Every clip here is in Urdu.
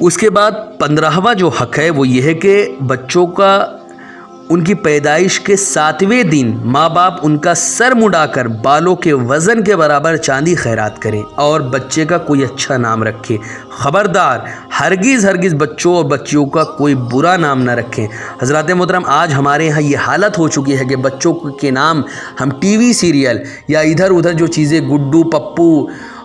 اس کے بعد 15واں جو حق ہے وہ یہ ہے کہ بچوں کا ان کی پیدائش کے 7ویں دن ماں باپ ان کا سر مڈا کر بالوں کے وزن کے برابر چاندی خیرات کریں اور بچے کا کوئی اچھا نام رکھیں۔ خبردار، ہرگز بچوں اور بچیوں کا کوئی برا نام نہ رکھیں۔ حضرات محترم، آج ہمارے یہاں یہ حالت ہو چکی ہے کہ بچوں کے نام ہم ٹی وی سیریل یا ادھر ادھر جو چیزیں گڈو پپو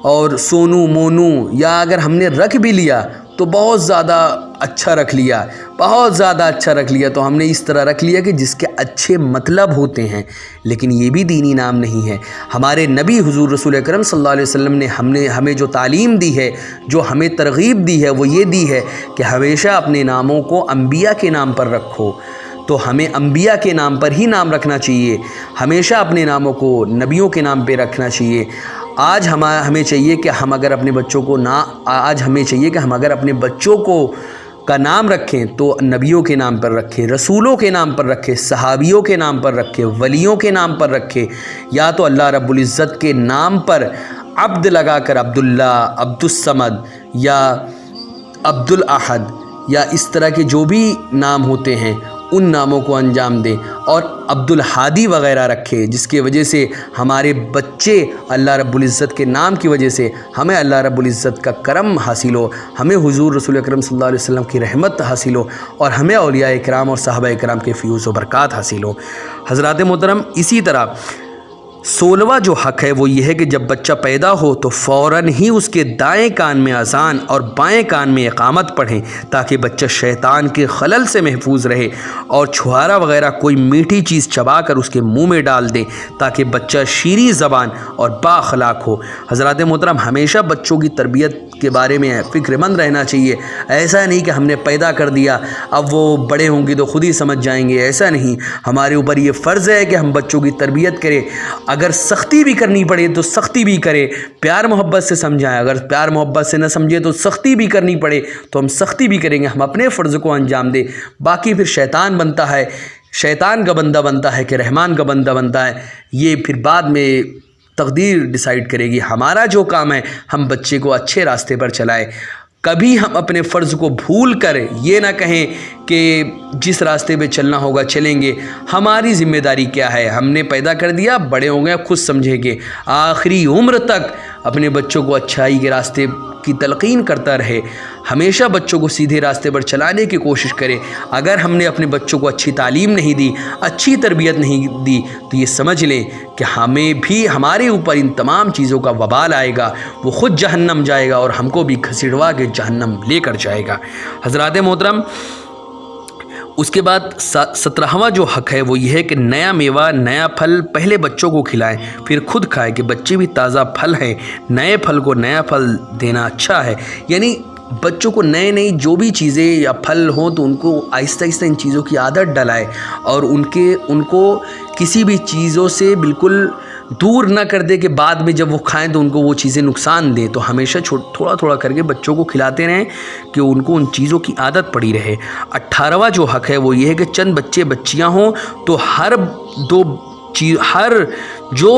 اور سونو مونو، یا اگر ہم نے رکھ بھی لیا تو بہت زیادہ اچھا رکھ لیا تو ہم نے اس طرح رکھ لیا کہ جس کے اچھے مطلب ہوتے ہیں، لیکن یہ بھی دینی نام نہیں ہے۔ ہمارے نبی حضور رسول اکرم صلی اللہ علیہ وسلم نے ہمیں جو تعلیم دی ہے، جو ہمیں ترغیب دی ہے، وہ یہ دی ہے کہ ہمیشہ اپنے ناموں کو انبیاء کے نام پر رکھو۔ تو ہمیں انبیاء کے نام پر ہی نام رکھنا چاہیے، ہمیشہ اپنے ناموں کو نبیوں کے نام پہ رکھنا چاہیے۔ آج ہمیں چاہیے کہ ہم اگر اپنے بچوں کو کا نام رکھیں تو نبیوں کے نام پر رکھیں، رسولوں کے نام پر رکھیں، صحابیوں کے نام پر رکھیں، ولیوں کے نام پر رکھیں، یا تو اللہ رب العزت کے نام پر عبد لگا کر عبداللہ، عبدالصمد یا عبدالاحد یا اس طرح کے جو بھی نام ہوتے ہیں ان ناموں کو انجام دیں، اور عبدالحادی وغیرہ رکھے، جس کی وجہ سے ہمارے بچے اللہ رب العزت کے نام کی وجہ سے ہمیں اللہ رب العزت کا کرم حاصل ہو، ہمیں حضور رسول اکرم صلی اللہ علیہ وسلم کی رحمت حاصل ہو، اور ہمیں اولیاء کرام اور صحابہ کرام کے فیوز و برکات حاصل ہو۔ حضرات محترم، اسی طرح 16واں جو حق ہے وہ یہ ہے کہ جب بچہ پیدا ہو تو فوراً ہی اس کے دائیں کان میں اذان اور بائیں کان میں اقامت پڑھیں، تاکہ بچہ شیطان کے خلل سے محفوظ رہے، اور چھہارا وغیرہ کوئی میٹھی چیز چبا کر اس کے منہ میں ڈال دیں تاکہ بچہ شیریں زبان اور با اخلاق ہو۔ حضرات محترم، ہمیشہ بچوں کی تربیت کے بارے میں فکر مند رہنا چاہیے۔ ایسا نہیں کہ ہم نے پیدا کر دیا اب وہ بڑے ہوں گے تو خود ہی سمجھ جائیں گے، ایسا نہیں۔ ہمارے اوپر یہ فرض ہے کہ ہم بچوں کی تربیت کریں، اگر سختی بھی کرنی پڑے تو سختی بھی کرے، پیار محبت سے سمجھائیں، اگر پیار محبت سے نہ سمجھے تو سختی بھی کرنی پڑے تو ہم سختی بھی کریں گے، ہم اپنے فرض کو انجام دیں۔ باقی پھر شیطان بنتا ہے، شیطان کا بندہ بنتا ہے کہ رحمان کا بندہ بنتا ہے، یہ پھر بعد میں تقدیر ڈیسائیڈ کرے گی۔ ہمارا جو کام ہے ہم بچے کو اچھے راستے پر چلائیں، کبھی ہم اپنے فرض کو بھول کر یہ نہ کہیں کہ جس راستے پہ چلنا ہوگا چلیں گے، ہماری ذمہ داری کیا ہے، ہم نے پیدا کر دیا، بڑے ہوں گے خود سمجھیں گے۔ آخری عمر تک اپنے بچوں کو اچھائی کے راستے کی تلقین کرتا رہے، ہمیشہ بچوں کو سیدھے راستے پر چلانے کی کوشش کرے۔ اگر ہم نے اپنے بچوں کو اچھی تعلیم نہیں دی، اچھی تربیت نہیں دی، تو یہ سمجھ لیں کہ ہمیں بھی ہمارے اوپر ان تمام چیزوں کا وبال آئے گا، وہ خود جہنم جائے گا اور ہم کو بھی گھسیڑوا کے جہنم لے کر جائے گا۔ حضرات محترم، اس کے بعد 17واں جو حق ہے وہ یہ ہے کہ نیا میوہ، نیا پھل پہلے بچوں کو کھلائیں پھر خود کھائیں، کہ بچے بھی تازہ پھل ہیں، نئے پھل کو نیا پھل دینا اچھا ہے۔ یعنی بچوں کو نئی جو بھی چیزیں یا پھل ہوں تو ان کو آہستہ آہستہ ان چیزوں کی عادت ڈلائے، اور ان کو کسی بھی چیزوں سے بالکل دور نہ کر دے کہ بعد میں جب وہ کھائیں تو ان کو وہ چیزیں نقصان دیں۔ تو ہمیشہ تھوڑا کر کے بچوں کو کھلاتے رہیں کہ ان کو ان چیزوں کی عادت پڑی رہے۔ 18واں جو حق ہے وہ یہ ہے کہ چند بچے بچیاں ہوں تو ہر جو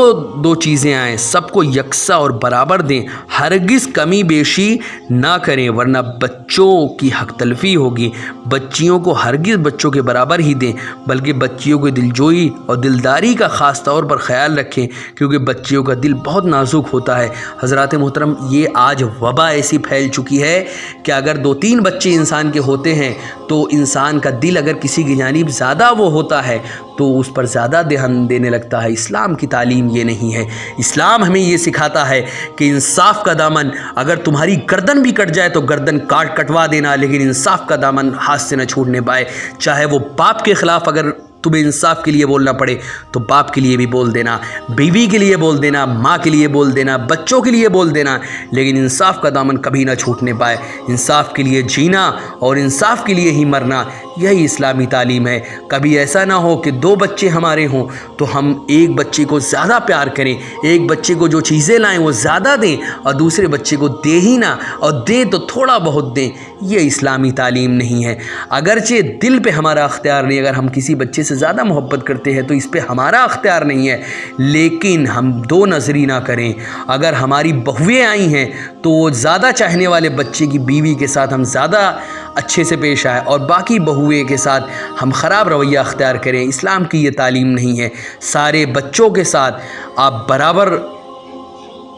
دو چیزیں آئیں سب کو یکساں اور برابر دیں، ہرگز کمی بیشی نہ کریں ورنہ بچوں کی حق تلفی ہوگی۔ بچیوں کو ہرگز بچوں کے برابر ہی دیں، بلکہ بچیوں کو دلجوئی اور دلداری کا خاص طور پر خیال رکھیں، کیونکہ بچیوں کا دل بہت نازک ہوتا ہے۔ حضرات محترم، یہ آج وبا ایسی پھیل چکی ہے کہ اگر 2-3 بچے انسان کے ہوتے ہیں تو انسان کا دل اگر کسی کی جانب زیادہ وہ ہوتا ہے تو اس پر زیادہ دھیان دینے لگتا ہے۔ اسلام کی تعلیم یہ نہیں ہے۔ اسلام ہمیں یہ سکھاتا ہے کہ انصاف کا دامن، اگر تمہاری گردن بھی کٹ جائے تو گردن کٹوا دینا، لیکن انصاف کا دامن ہاتھ سے نہ چھوڑنے پائے۔ چاہے وہ باپ کے خلاف اگر تمہیں انصاف کے لیے بولنا پڑے تو باپ کے لیے بھی بول دینا، بیوی کے لیے بول دینا، ماں کے لیے بول دینا، بچوں کے لیے بول دینا، لیکن انصاف کا دامن کبھی نہ چھوٹنے پائے۔ انصاف کے لیے جینا اور انصاف کے لیے ہی مرنا، یہی اسلامی تعلیم ہے۔ کبھی ایسا نہ ہو کہ 2 بچے ہمارے ہوں تو ہم ایک بچے کو زیادہ پیار کریں، ایک بچے کو جو چیزیں لائیں وہ زیادہ دیں اور دوسرے بچے کو دے ہی نہ، اور دیں تو تھوڑا بہت دیں۔ یہ اسلامی تعلیم نہیں ہے۔ اگرچہ دل پہ ہمارا اختیار نہیں، اگر ہم کسی بچے سے زیادہ محبت کرتے ہیں تو اس پہ ہمارا اختیار نہیں ہے، لیکن ہم 2 نظری نہ کریں۔ اگر ہماری بہویں آئی ہیں تو وہ زیادہ چاہنے والے بچے کی بیوی کے ساتھ ہم زیادہ اچھے سے پیش آئے اور باقی بہویں کے ساتھ ہم خراب رویہ اختیار کریں۔ اسلام کی یہ تعلیم نہیں ہے۔ سارے بچوں کے ساتھ آپ برابر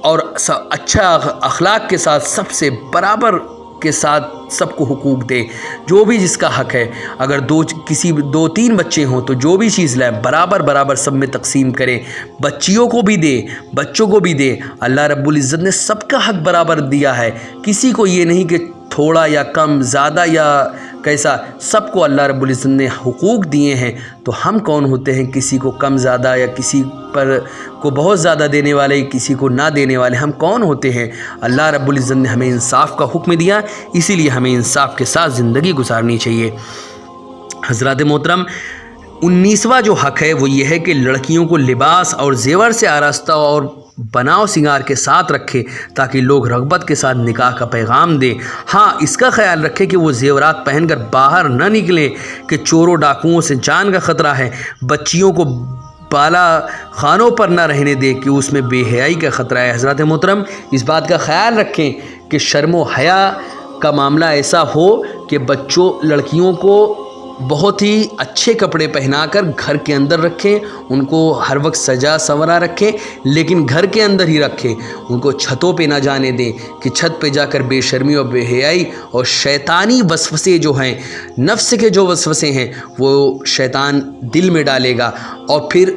اور اچھا اخلاق کے ساتھ سب سے برابر کے ساتھ سب کو حقوق دے، جو بھی جس کا حق ہے۔ اگر 2-3 بچے ہوں تو جو بھی چیز لائیں برابر سب میں تقسیم کرے، بچیوں کو بھی دے، بچوں کو بھی دے۔ اللہ رب العزت نے سب کا حق برابر دیا ہے، کسی کو یہ نہیں کہ تھوڑا یا کم، زیادہ یا کیسا، سب کو اللہ رب العزت نے حقوق دیے ہیں۔ تو ہم کون ہوتے ہیں کسی کو کم زیادہ یا کسی پر کو بہت زیادہ دینے والے، کسی کو نہ دینے والے؟ ہم کون ہوتے ہیں؟ اللہ رب العزت نے ہمیں انصاف کا حکم دیا، اسی لیے ہمیں انصاف کے ساتھ زندگی گزارنی چاہیے۔ حضرات محترم، 19واں جو حق ہے وہ یہ ہے کہ لڑکیوں کو لباس اور زیور سے آراستہ اور بناؤ سنگار کے ساتھ رکھے تاکہ لوگ رغبت کے ساتھ نکاح کا پیغام دیں۔ ہاں، اس کا خیال رکھے کہ وہ زیورات پہن کر باہر نہ نکلیں کہ چوروں ڈاکوؤں سے جان کا خطرہ ہے۔ بچیوں کو بالا خانوں پر نہ رہنے دے کہ اس میں بے حیائی کا خطرہ ہے۔ حضرات محترم، اس بات کا خیال رکھیں کہ شرم و حیا کا معاملہ ایسا ہو کہ بچوں لڑکیوں کو بہت ہی اچھے کپڑے پہنا کر گھر کے اندر رکھیں، ان کو ہر وقت سجا سنورا رکھیں، لیکن گھر کے اندر ہی رکھیں، ان کو چھتوں پہ نہ جانے دیں کہ چھت پہ جا کر بے شرمی اور بے حیائی اور شیطانی وسوسے جو ہیں، نفس کے جو وسوسے ہیں وہ شیطان دل میں ڈالے گا، اور پھر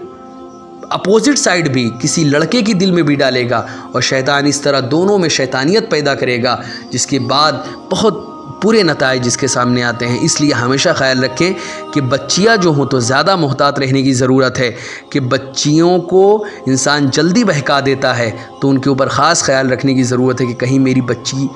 اپوزٹ سائڈ بھی کسی لڑکے کی دل میں بھی ڈالے گا، اور شیطان اس طرح دونوں میں شیطانیت پیدا کرے گا، جس کے بعد بہت برے نتائج جس کے سامنے آتے ہیں۔ اس لیے ہمیشہ خیال رکھیں کہ بچیاں جو ہوں تو زیادہ محتاط رہنے کی ضرورت ہے کہ بچیوں کو انسان جلدی بہکا دیتا ہے، تو ان کے اوپر خاص خیال رکھنے کی ضرورت ہے کہ کہیں میری بچی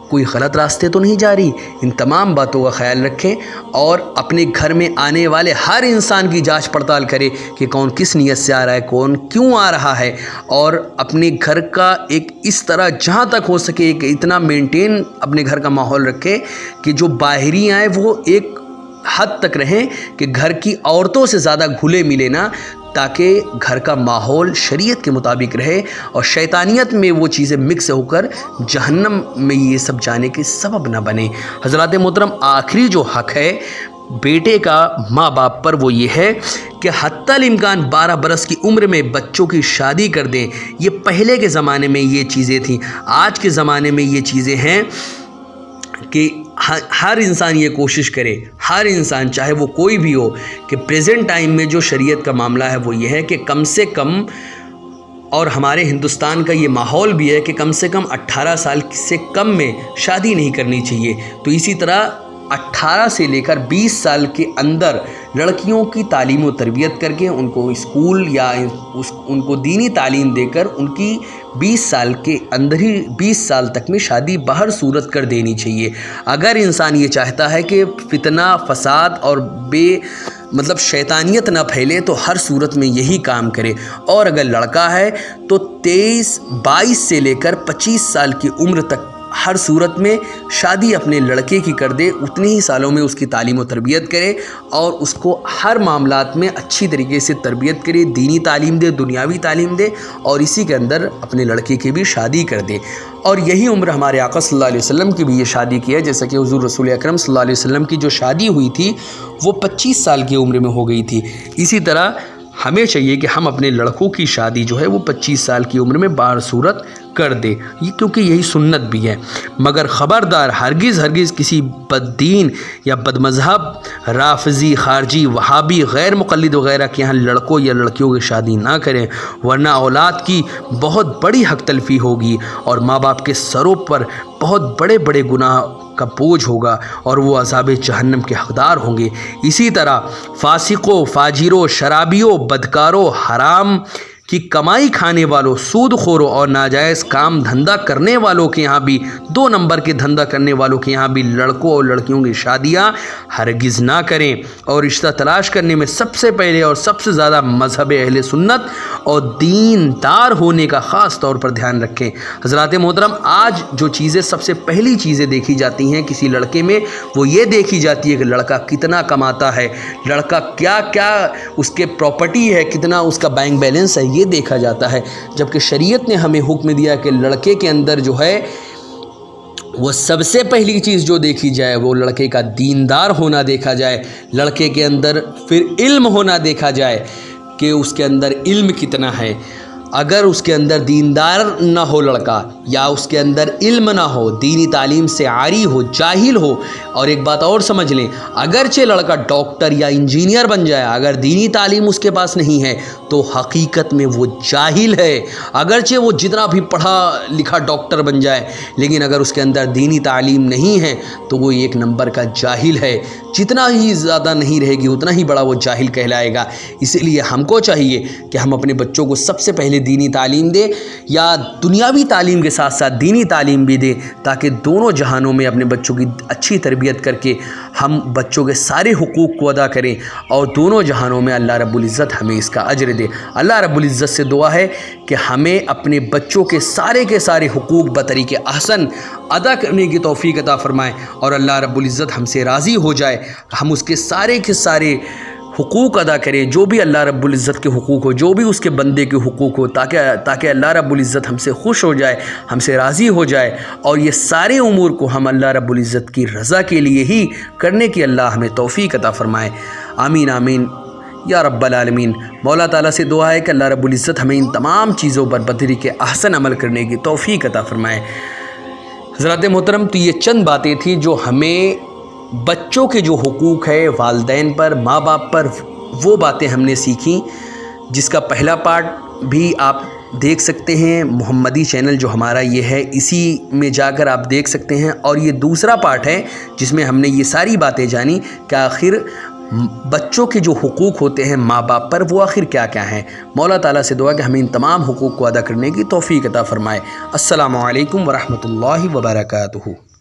کوئی غلط راستے تو نہیں جا رہی۔ ان تمام باتوں کا خیال رکھیں اور اپنے گھر میں آنے والے ہر انسان کی جانچ پڑتال کرے کہ کون کس نیت سے آ رہا ہے، کون کیوں آ رہا ہے، اور اپنے گھر کا ایک اس طرح جہاں تک ہو سکے کہ اتنا مینٹین اپنے گھر کا ماحول رکھے کہ جو باہری آئیں وہ ایک حد تک رہیں کہ گھر کی عورتوں سے زیادہ گھلے ملے نہ، تاکہ گھر کا ماحول شریعت کے مطابق رہے اور شیطانیت میں وہ چیزیں مکس ہو کر جہنم میں یہ سب جانے کے سبب نہ بنے۔ حضرات محترم، آخری جو حق ہے بیٹے کا ماں باپ پر وہ یہ ہے کہ حتی الامکان 12 برس کی عمر میں بچوں کی شادی کر دیں۔ یہ پہلے کے زمانے میں یہ چیزیں تھیں، آج کے زمانے میں یہ چیزیں ہیں کہ ہر انسان یہ کوشش کرے، ہر انسان چاہے وہ کوئی بھی ہو، کہ پریزنٹ ٹائم میں جو شریعت کا معاملہ ہے وہ یہ ہے کہ کم سے کم، اور ہمارے ہندوستان کا یہ ماحول بھی ہے کہ کم سے کم 18 سال سے کم میں شادی نہیں کرنی چاہیے۔ تو اسی طرح 18 سے لے کر 20 سال کے اندر لڑکیوں کی تعلیم و تربیت کر کے ان کو اسکول یا ان کو دینی تعلیم دے کر ان کی 20 سال کے اندر ہی 20 سال تک میں شادی بہر صورت کر دینی چاہیے۔ اگر انسان یہ چاہتا ہے کہ فتنہ فساد اور شیطانیت نہ پھیلے تو ہر صورت میں یہی کام کرے، اور اگر لڑکا ہے تو 22 سے لے کر 25 سال کی عمر تک ہر صورت میں شادی اپنے لڑکے کی کر دے، اتنے ہی سالوں میں اس کی تعلیم و تربیت کرے اور اس کو ہر معاملات میں اچھی طریقے سے تربیت کرے، دینی تعلیم دے، دنیاوی تعلیم دے، اور اسی کے اندر اپنے لڑکے کی بھی شادی کر دے۔ اور یہی عمر ہمارے آقا صلی اللہ علیہ وسلم کی بھی یہ شادی کی ہے، جیسا کہ حضور رسول اکرم صلی اللہ علیہ وسلم کی جو شادی ہوئی تھی وہ 25 سال کی عمر میں ہو گئی تھی۔ اسی طرح ہمیں چاہیے کہ ہم اپنے لڑکوں کی شادی جو ہے وہ 25 سال کی عمر میں بہر صورت کر دے، کیونکہ یہی سنت بھی ہے۔ مگر خبردار، ہرگز کسی بد دین یا بد مذہب، رافضی، خارجی، وہابی، غیر مقلد وغیرہ کے یہاں لڑکوں یا لڑکیوں کی شادی نہ کریں، ورنہ اولاد کی بہت بڑی حق تلفی ہوگی اور ماں باپ کے سروں پر بہت بڑے بڑے گناہ کا بوجھ ہوگا اور وہ عذاب جہنم کے حقدار ہوں گے۔ اسی طرح فاسقوں، فاجروں، شرابیوں، بدکاروں، حرام کہ کمائی کھانے والوں، سود خوروں اور ناجائز کام دھندا کرنے والوں کے یہاں بھی، 2 نمبر کے دھندا کرنے والوں کے یہاں بھی لڑکوں اور لڑکیوں کی شادیاں ہرگز نہ کریں، اور رشتہ تلاش کرنے میں سب سے پہلے اور سب سے زیادہ مذہب اہل سنت اور دیندار ہونے کا خاص طور پر دھیان رکھیں۔ حضرات محترم، آج جو چیزیں سب سے پہلی چیزیں دیکھی جاتی ہیں کسی لڑکے میں، وہ یہ دیکھی جاتی ہے کہ لڑکا کتنا کماتا ہے، لڑکا کیا کیا اس کے پراپرٹی ہے، کتنا اس کا بینک بیلنس ہے، یہ دیکھا جاتا ہے، جبکہ شریعت نے ہمیں حکم دیا کہ لڑکے کے اندر جو ہے وہ سب سے پہلی چیز جو دیکھی جائے وہ لڑکے کا دیندار ہونا دیکھا جائے، لڑکے کے اندر پھر علم ہونا دیکھا جائے کہ اس کے اندر علم کتنا ہے۔ اگر اس کے اندر دیندار نہ ہو لڑکا، یا اس کے اندر علم نہ ہو، دینی تعلیم سے عاری ہو، جاہل ہو، اور ایک بات اور سمجھ لیں، اگرچہ لڑکا ڈاکٹر یا انجینئر بن جائے، اگر دینی تعلیم اس کے پاس نہیں ہے تو حقیقت میں وہ جاہل ہے۔ اگرچہ وہ جتنا بھی پڑھا لکھا ڈاکٹر بن جائے، لیکن اگر اس کے اندر دینی تعلیم نہیں ہے تو وہ 1 نمبر کا جاہل ہے، جتنا ہی زیادہ نہیں رہے گی اتنا ہی بڑا وہ جاہل کہلائے گا۔ اسی لیے ہم کو چاہیے کہ ہم اپنے بچوں کو سب سے پہلے دینی تعلیم دیں، یا دنیاوی تعلیم کے ساتھ ساتھ دینی تعلیم بھی دیں، تاکہ دونوں جہانوں میں اپنے بچوں کی اچھی تربیت کر کے ہم بچوں کے سارے حقوق کو ادا کریں، اور دونوں جہانوں میں اللہ رب العزت ہمیں اس کا اجر دے۔ اللہ رب العزت سے دعا ہے کہ ہمیں اپنے بچوں کے سارے حقوق بطریق احسن ادا کرنے کی توفیق عطا فرمائے، اور اللہ رب العزت ہم سے راضی ہو جائے، ہم اس کے سارے حقوق ادا کریں، جو بھی اللہ رب العزت کے حقوق ہو، جو بھی اس کے بندے کے حقوق ہو، تاکہ اللہ رب العزت ہم سے خوش ہو جائے، ہم سے راضی ہو جائے، اور یہ سارے امور کو ہم اللہ رب العزت کی رضا کے لیے ہی کرنے کی اللہ ہمیں توفیق عطا فرمائے۔ آمین آمین یا رب العالمین۔ مولا تعالیٰ سے دعا ہے کہ اللہ رب العزت ہمیں ان تمام چیزوں پر بطریق احسن عمل کرنے کی توفیق عطا فرمائے۔ حضرات محترم، تو یہ چند باتیں تھیں جو ہمیں بچوں کے جو حقوق ہے والدین پر، ماں باپ پر، وہ باتیں ہم نے سیکھیں، جس کا پہلا پارٹ بھی آپ دیکھ سکتے ہیں، محمدی چینل جو ہمارا یہ ہے اسی میں جا کر آپ دیکھ سکتے ہیں، اور یہ دوسرا پارٹ ہے جس میں ہم نے یہ ساری باتیں جانی کہ آخر بچوں کے جو حقوق ہوتے ہیں ماں باپ پر، وہ آخر کیا کیا ہیں۔ مولا تعالیٰ سے دعا کہ ہمیں ان تمام حقوق کو ادا کرنے کی توفیق عطا فرمائے۔ السلام علیکم ورحمۃ اللہ وبرکاتہ۔